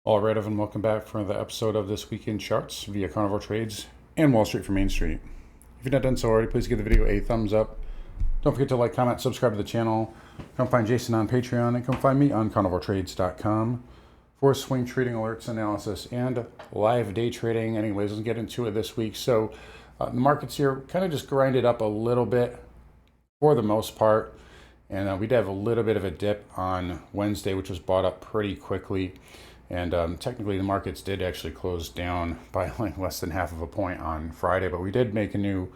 All right, Evan, welcome back for another episode of This Week in Charts via Carnival Trades and Wall Street from Main Street. If you've not done so already, please give the video a thumbs up. Don't forget to like, comment, subscribe to the channel. Come find Jason on Patreon and come find me on carnivaltrades.com for swing trading alerts, analysis, and live day trading. Anyways, let's get into it this week. So the markets here kind of just grinded up a little bit for the most part. And we did have a little bit of a dip on Wednesday, which was bought up pretty quickly. And technically, the markets did actually close down by like less than half of a point on Friday, but we did make a new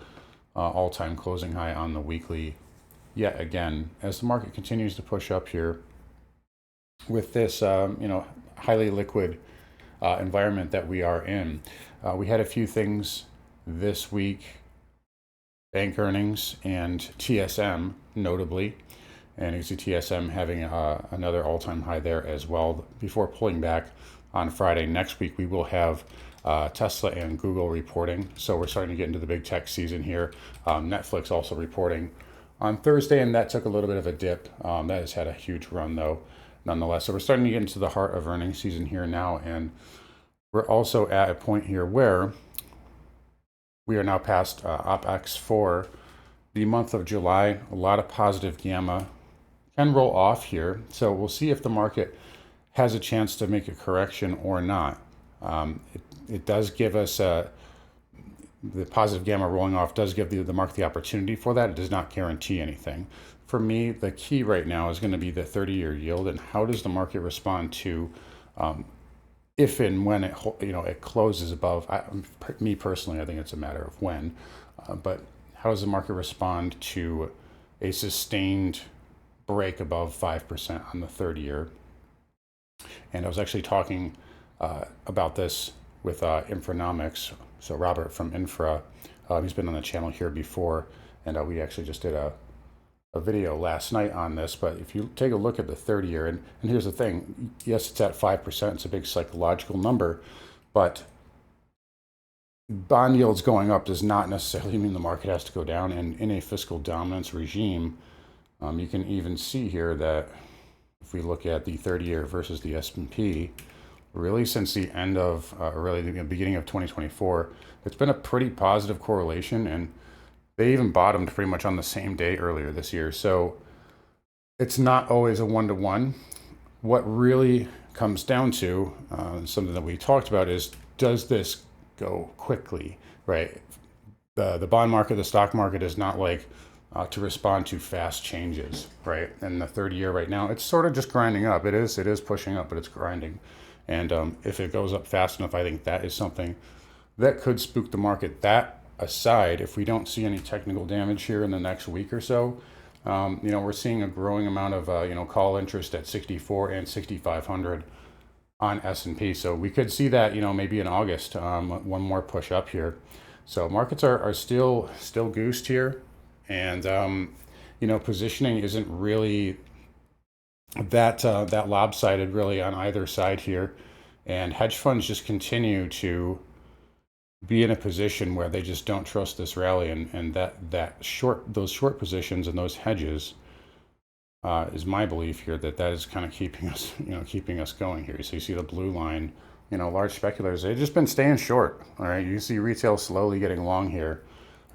all-time closing high on the weekly yet again, as the market continues to push up here with this, highly liquid environment that we are in. We had a few things this week, bank earnings and TSM notably. And you see TSM having another all-time high there as well before pulling back on Friday. Next week, we will have Tesla and Google reporting. So we're starting to get into the big tech season here. Netflix also reporting on Thursday, and that took a little bit of a dip. That has had a huge run, though, nonetheless. So we're starting to get into the heart of earnings season here now. And we're also at a point here where we are now past OPEX for the month of July. A lot of positive gamma can roll off here. So we'll see if the market has a chance to make a correction or not. It does give us the positive gamma rolling off does give the market the opportunity for that. It does not guarantee anything. For me, the key right now is going to be the 30-year yield and how does the market respond to if and when it closes above. Me personally, I think it's a matter of when, but how does the market respond to a sustained break above 5% on the 30-year? And I was actually talking about this with Infranomics. So Robert from Infra, he's been on the channel here before, and we actually just did a video last night on this. But if you take a look at the 30-year, and here's the thing, yes, it's at 5%, it's a big psychological number, but bond yields going up does not necessarily mean the market has to go down. And in a fiscal dominance regime, you can even see here that if we look at the 30-year versus the S&P, really since the end of, really the beginning of 2024, it's been a pretty positive correlation, and they even bottomed pretty much on the same day earlier this year. So it's not always a one-to-one. What really comes down to, something that we talked about, is does this go quickly, right? The bond market, the stock market is not like to respond to fast changes, right? And the 30-year right now, it's sort of just grinding up. It is pushing up, but it's grinding. And if it goes up fast enough, I think that is something that could spook the market. That aside, if we don't see any technical damage here in the next week or so, we're seeing a growing amount of call interest at 64 and 6,500 on S&P. So we could see that, maybe in August, one more push up here. So markets are still goosed here, and positioning isn't really that lopsided really on either side here, and hedge funds just continue to be in a position where they just don't trust this rally, and those short positions and those hedges is my belief here that is kind of keeping us going here. So you see the blue line, large speculators, they've just been staying short. All right, you see retail slowly getting long here,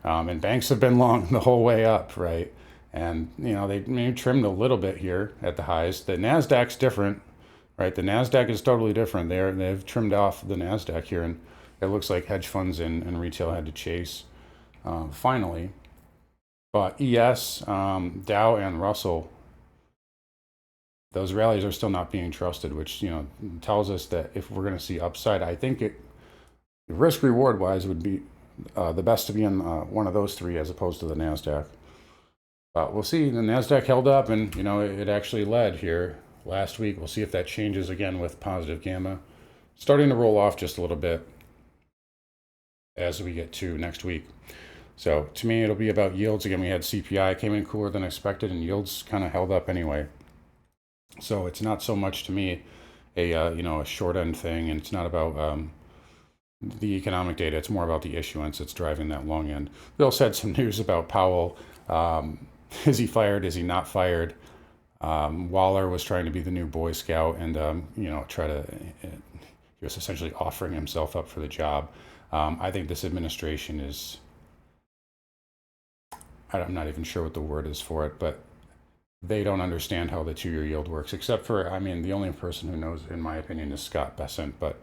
and banks have been long the whole way up, right? And they maybe trimmed a little bit here at the highs. The Nasdaq's different, right? The Nasdaq is totally different. They've trimmed off the Nasdaq here, and it looks like hedge funds and retail had to chase finally. But ES, Dow, and Russell, those rallies are still not being trusted, which tells us that if we're going to see upside, I think risk reward wise would be the best to be in one of those three as opposed to the Nasdaq. But we'll see. The Nasdaq held up, and it actually led here last week. We'll see if that changes again with positive gamma starting to roll off just a little bit as we get to next week. So to me, it'll be about yields again. We had CPI came in cooler than expected, and yields kind of held up anyway. So it's not so much to me a short end thing, and it's not about the economic data. It's more about the issuance that's driving that long end. We also had some news about Powell. Is he fired? Is he not fired? Waller was trying to be the new Boy Scout and, you know, he was essentially offering himself up for the job. I think this administration is, I'm not even sure what the word is for it, but they don't understand how the 2-year yield works, except for, I mean, the only person who knows, in my opinion, is Scott Bessent. But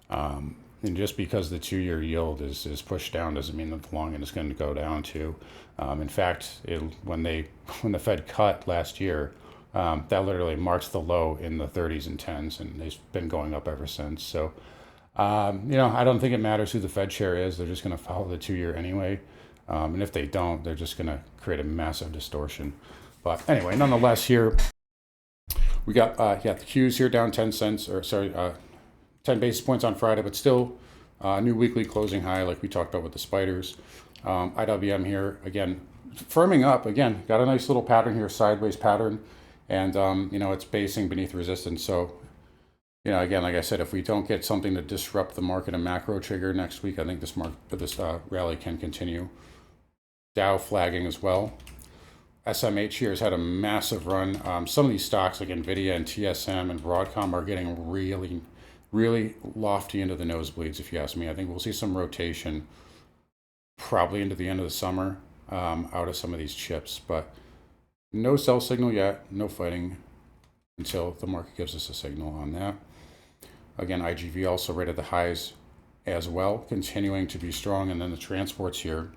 and just because the 2-year yield is pushed down doesn't mean that the long end is going to go down too. In fact, when the Fed cut last year, that literally marks the low in the 30s and 10s, and they've been going up ever since. So, you know, I don't think it matters who the Fed chair is. They're just going to follow the 2-year anyway. And if they don't, they're just going to create a massive distortion. But anyway, nonetheless, here we got the Qs here down 10 cents, or sorry, 10 basis points on Friday, but still new weekly closing high like we talked about with the spiders. IWM here, again, firming up. Again, got a nice little pattern here, sideways pattern. And, you know, it's basing beneath resistance. So, you know, again, like I said, if we don't get something to disrupt the market, a macro trigger next week, I think this rally can continue. Dow flagging as well. SMH here has had a massive run. Some of these stocks like NVIDIA and TSM and Broadcom are getting really, really lofty into the nosebleeds, if you ask me. I think we'll see some rotation probably into the end of the summer out of some of these chips. But no sell signal yet, no fighting until the market gives us a signal on that. Again, IGV also right at the highs as well, continuing to be strong. And then the transports here.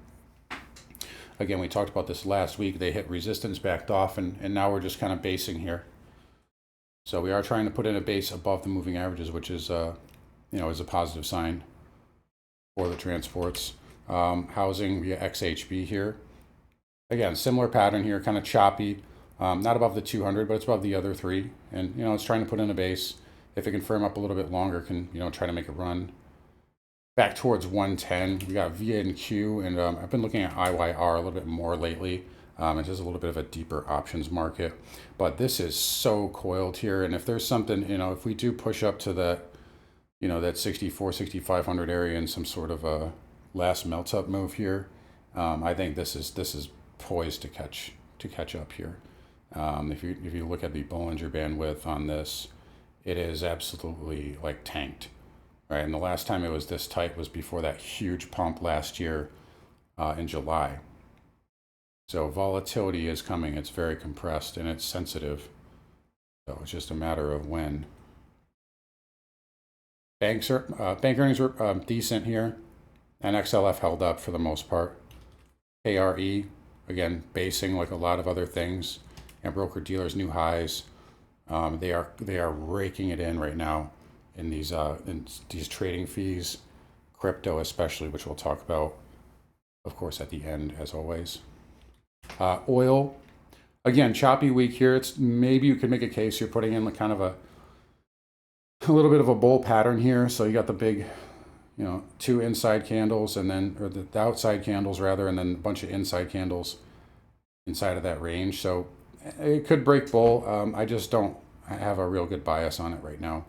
Again, we talked about this last week. They hit resistance, backed off, and now we're just kind of basing here. So we are trying to put in a base above the moving averages, which is, you know, is a positive sign for the transports. Housing via XHB here. Again, similar pattern here, kind of choppy. Not above the 200, but it's above the other three. And, you know, it's trying to put in a base. If it can firm up a little bit longer, can, you know, try to make a run back towards 110. We got VNQ, and I've been looking at IYR a little bit more lately. It is a little bit of a deeper options market, but this is so coiled here. And if there's something, you know, if we do push up to that, you know, that 64, 6,500 area in some sort of a last melt up move here, I think this is poised to catch up here. If you look at the Bollinger Bandwidth on this, it is absolutely like tanked. Right, and the last time it was this tight was before that huge pump last year in July. So volatility is coming. It's very compressed and it's sensitive. So it's just a matter of when. Bank earnings were decent here, and XLF held up for the most part. KRE, again, basing like a lot of other things, and broker dealers new highs. They are raking it in right now. In these trading fees, crypto especially, which we'll talk about, of course, at the end, as always. Oil, again, choppy week here. It's maybe you could make a case you're putting in like kind of a little bit of a bull pattern here. So you got the big, you know, 2 inside candles, and then, or the outside candles rather, and then a bunch of inside candles inside of that range. So it could break bull. I just don't have a real good bias on it right now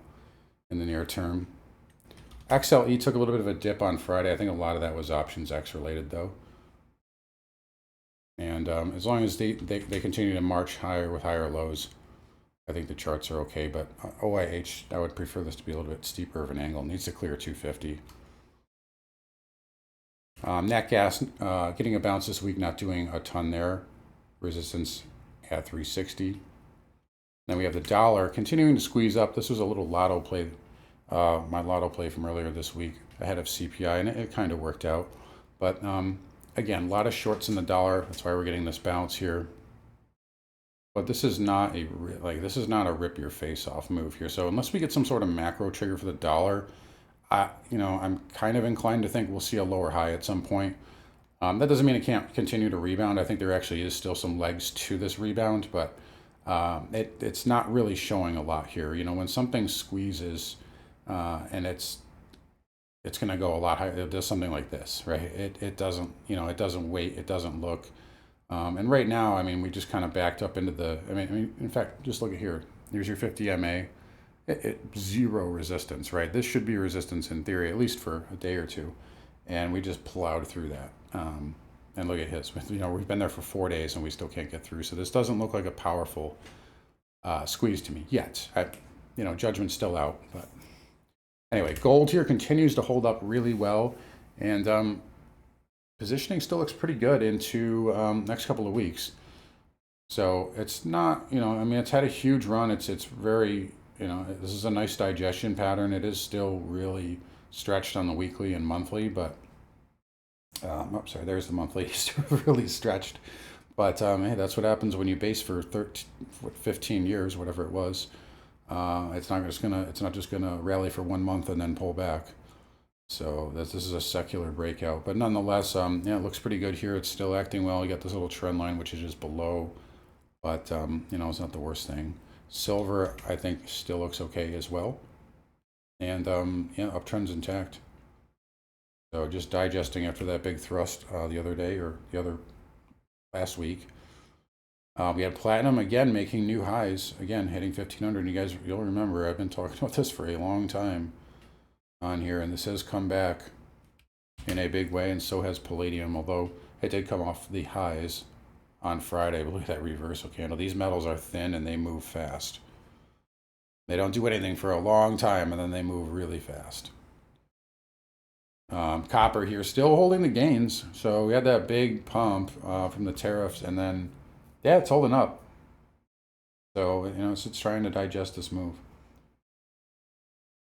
in the near term. XLE took a little bit of a dip on Friday. I think a lot of that was options X related though. And as long as they continue to march higher with higher lows, I think the charts are okay. But OIH, I would prefer this to be a little bit steeper of an angle. It needs to clear 250. Nat gas getting a bounce this week, not doing a ton there. Resistance at 360. Then we have the dollar continuing to squeeze up. This was a little lotto play, my lotto play from earlier this week ahead of CPI, and it kind of worked out. But again, a lot of shorts in the dollar. That's why we're getting this bounce here. But this is not a rip your face off move here. So unless we get some sort of macro trigger for the dollar, you know, I'm kind of inclined to think we'll see a lower high at some point. That doesn't mean it can't continue to rebound. I think there actually is still some legs to this rebound, but it's not really showing a lot here. You know, when something squeezes and it's going to go a lot higher, it does something like this, right? It doesn't, you know, it doesn't wait, it doesn't look. And right now, I mean, we just kind of backed up into the, I mean, in fact, just look at here. Here's your 50 MA. Zero resistance, right? This should be resistance in theory, at least for a day or two. And we just plowed through that. And look at his, you know, we've been there for 4 days and we still can't get through. So this doesn't look like a powerful squeeze to me yet. Judgment's still out. But anyway, gold here continues to hold up really well. And positioning still looks pretty good into next couple of weeks. So it's not, it's had a huge run. It's very, this is a nice digestion pattern. It is still really stretched on the weekly and monthly, but, sorry, there's the monthly. It's really stretched. But hey, that's what happens when you base for 15 years, whatever it was. It's not just gonna rally for 1 month and then pull back. So this is a secular breakout, but nonetheless, it looks pretty good here. It's still acting well. You got this little trend line, which is just below, but it's not the worst thing. Silver, I think, still looks okay as well, and uptrend's intact. So just digesting after that big thrust the other day or the other last week. We had platinum again making new highs, again hitting 1500. You guys, you'll remember I've been talking about this for a long time on here, and this has come back in a big way, and so has palladium, although it did come off the highs on Friday. But look at that reversal candle. These metals are thin and they move fast. They don't do anything for a long time and then they move really fast. Copper here still holding the gains. So we had that big pump from the tariffs, and then yeah, it's holding up. So it's trying to digest this move.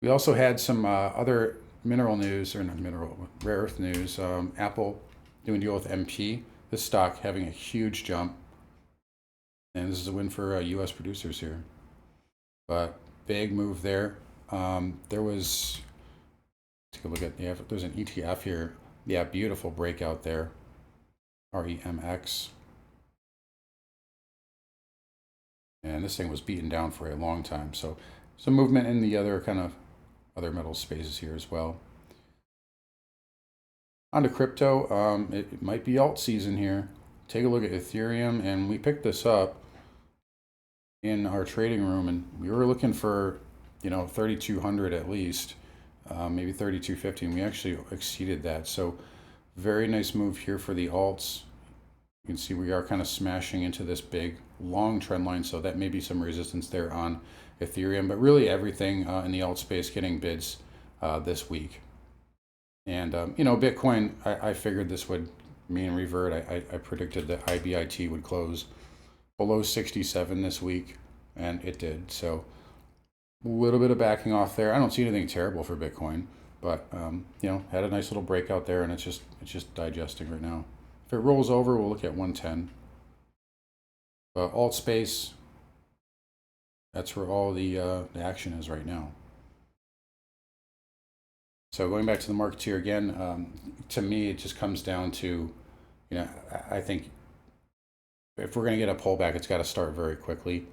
We also had some other mineral news, or not mineral, rare earth news. Apple doing a deal with MP. This stock having a huge jump, and this is a win for U.S. producers here. But big move there. There was, take a look at, there's an ETF here. Yeah, beautiful breakout there. REMX. And this thing was beaten down for a long time. So some movement in the other other metal spaces here as well. On to crypto, it might be alt season here. Take a look at Ethereum, and we picked this up in our trading room, and we were looking for 3,200 at least, maybe 3,250, and we actually exceeded that. So very nice move here for the alts. You can see we are kind of smashing into this big long trend line, so that may be some resistance there on Ethereum, but really everything in the alt space getting bids this week. And Bitcoin, I figured this would mean revert. I predicted that IBIT would close below 67 this week, and it did. So a little bit of backing off there. I don't see anything terrible for Bitcoin, but had a nice little breakout there, and it's just digesting right now. If it rolls over, we'll look at 110. Alt space, that's where all the action is right now. So going back to the markets here again, to me, it just comes down to, I think if we're going to get a pullback, it's got to start very quickly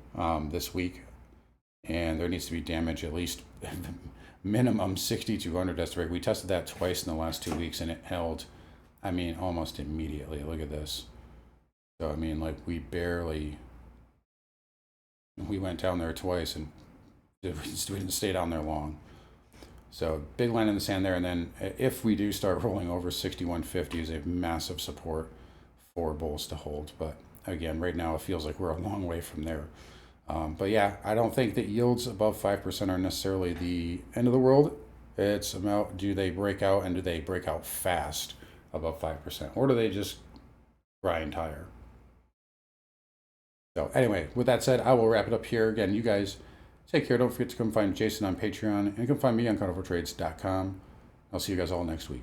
this week. And there needs to be damage, at least minimum 6,200 estimate. We tested that twice in the last 2 weeks, and it held, almost immediately. Look at this. So, we went down there twice, and we didn't stay down there long. So big line in the sand there, and then if we do start rolling over, 6150 is a massive support for bulls to hold. But again, right now it feels like we're a long way from there. But yeah, I don't think that yields above 5% are necessarily the end of the world. It's about, do they break out, and do they break out fast above 5%, or do they just grind higher? So anyway, with that said, I will wrap it up here. Again, you guys take care. Don't forget to come find Jason on Patreon, and you can find me on carnivoretrades.com. I'll see you guys all next week.